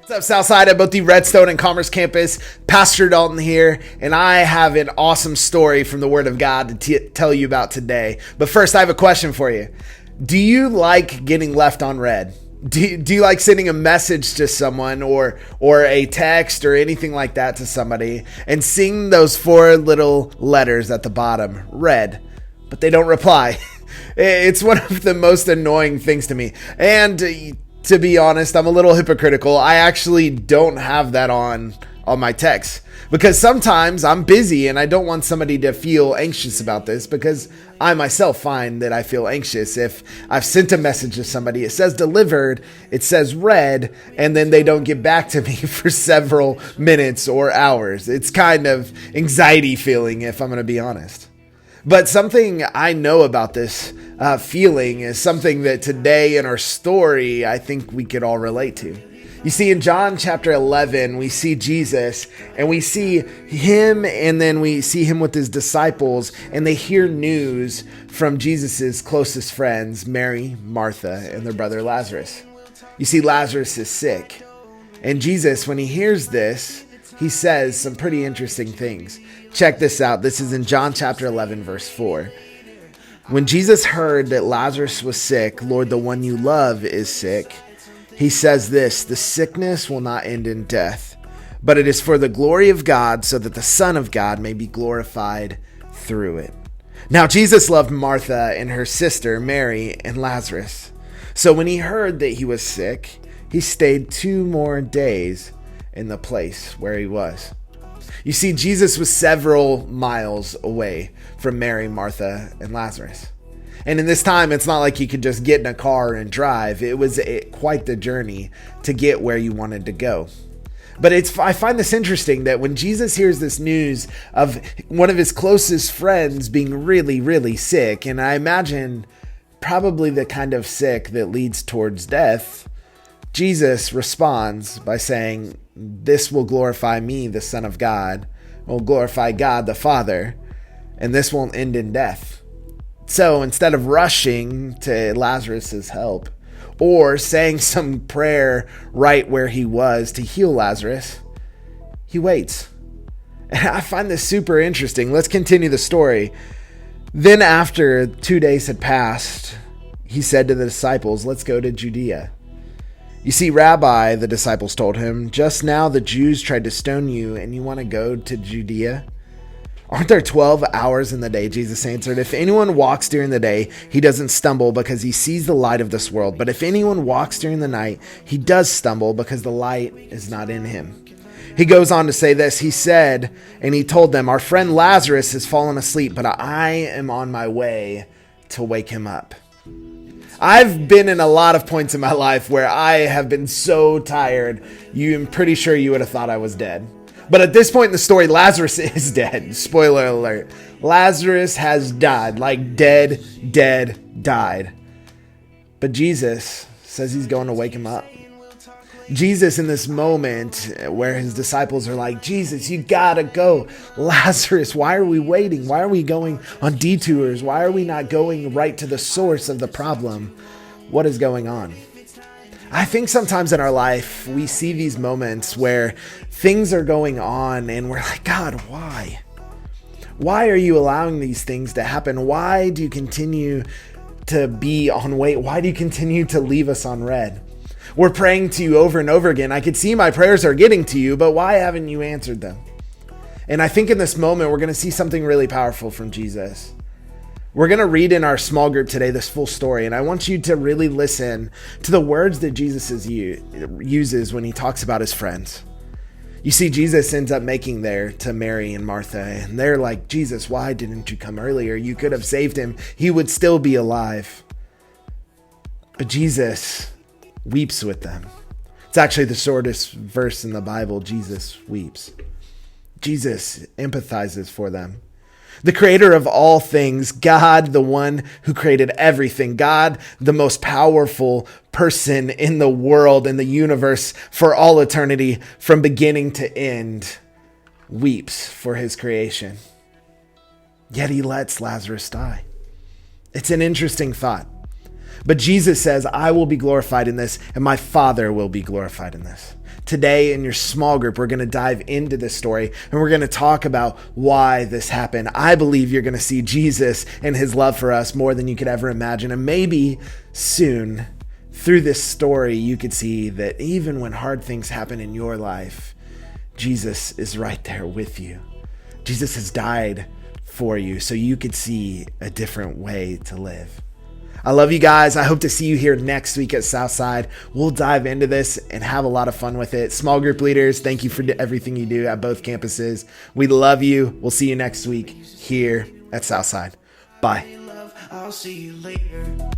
What's up, Southside at both the Redstone and Commerce campus? Pastor Dalton here, and I have an awesome story from the Word of God to tell you about today. But first, I have a question for you. Do you like getting left on red? Do you like sending a message to someone or a text or anything like that to somebody and seeing those four little letters at the bottom, red, but they don't reply? It's one of the most annoying things to me. And to be honest, I'm a little hypocritical. I actually don't have that on my text because sometimes I'm busy and I don't want somebody to feel anxious about this because I myself find that I feel anxious. If I've sent a message to somebody, it says delivered, it says read, and then they don't get back to me for several minutes or hours. It's kind of anxiety feeling, if I'm going to be honest. But something I know about this feeling is something that today in our story, I think we could all relate to. You see, in John chapter 11, we see Jesus and we see him, and then we see him with his disciples, and they hear news from Jesus's closest friends, Mary, Martha, and their brother Lazarus. You see, Lazarus is sick. And Jesus, when he hears this, he says some pretty interesting things. Check this out. This is in John chapter 11, verse 4. When Jesus heard that Lazarus was sick, Lord, the one you love is sick, he says this, the sickness will not end in death, but it is for the glory of God, so that the Son of God may be glorified through it. Now, Jesus loved Martha and her sister, Mary, and Lazarus. So when he heard that he was sick, he stayed 2 more days in the place where he was. You see, Jesus was several miles away from Mary, Martha, and Lazarus. And in this time, it's not like you could just get in a car and drive. It was quite the journey to get where you wanted to go. But I find this interesting that when Jesus hears this news of one of his closest friends being really, really sick, and I imagine probably the kind of sick that leads towards death, Jesus responds by saying, this will glorify me, the Son of God, will glorify God the Father, and this won't end in death. So instead of rushing to Lazarus's help or saying some prayer right where he was to heal Lazarus, he waits. And I find this super interesting. Let's continue the story. Then after 2 days had passed, he said to the disciples, let's go to Judea. You see, Rabbi, the disciples told him, just now the Jews tried to stone you and you want to go to Judea? Aren't there 12 hours in the day? Jesus answered, if anyone walks during the day, he doesn't stumble because he sees the light of this world. But if anyone walks during the night, he does stumble because the light is not in him. He goes on to say this. He said, and he told them, our friend Lazarus has fallen asleep, but I am on my way to wake him up. I've been in a lot of points in my life where I have been so tired, I'm pretty sure you would have thought I was dead. But at this point in the story, Lazarus is dead. Spoiler alert. Lazarus has died, like dead, died. But Jesus says he's going to wake him up. Jesus, in this moment where his disciples are like, Jesus, you gotta go. Lazarus, why are we waiting? Why are we going on detours? Why are we not going right to the source of the problem? What is going on? I think sometimes in our life, we see these moments where things are going on and we're like, God, why? Why are you allowing these things to happen? Why do you continue to be on wait? Why do you continue to leave us on red? We're praying to you over and over again. I could see my prayers are getting to you, but why haven't you answered them? And I think in this moment, we're going to see something really powerful from Jesus. We're going to read in our small group today this full story, and I want you to really listen to the words that Jesus uses when he talks about his friends. You see, Jesus ends up making there to Mary and Martha, and they're like, Jesus, why didn't you come earlier? You could have saved him. He would still be alive. But Jesus weeps with them. It's actually the shortest verse in the Bible. Jesus weeps. Jesus empathizes for them. The creator of all things, God, the one who created everything, God, the most powerful person in the world, in the universe, for all eternity, from beginning to end, weeps for his creation. Yet he lets Lazarus die. It's an interesting thought. But Jesus says, I will be glorified in this, and my Father will be glorified in this. Today in your small group, we're going to dive into this story and we're going to talk about why this happened. I believe you're going to see Jesus and his love for us more than you could ever imagine. And maybe soon through this story, you could see that even when hard things happen in your life, Jesus is right there with you. Jesus has died for you so you could see a different way to live. I love you guys. I hope to see you here next week at Southside. We'll dive into this and have a lot of fun with it. Small group leaders, thank you for everything you do at both campuses. We love you. We'll see you next week here at Southside. Bye. I'll see you later.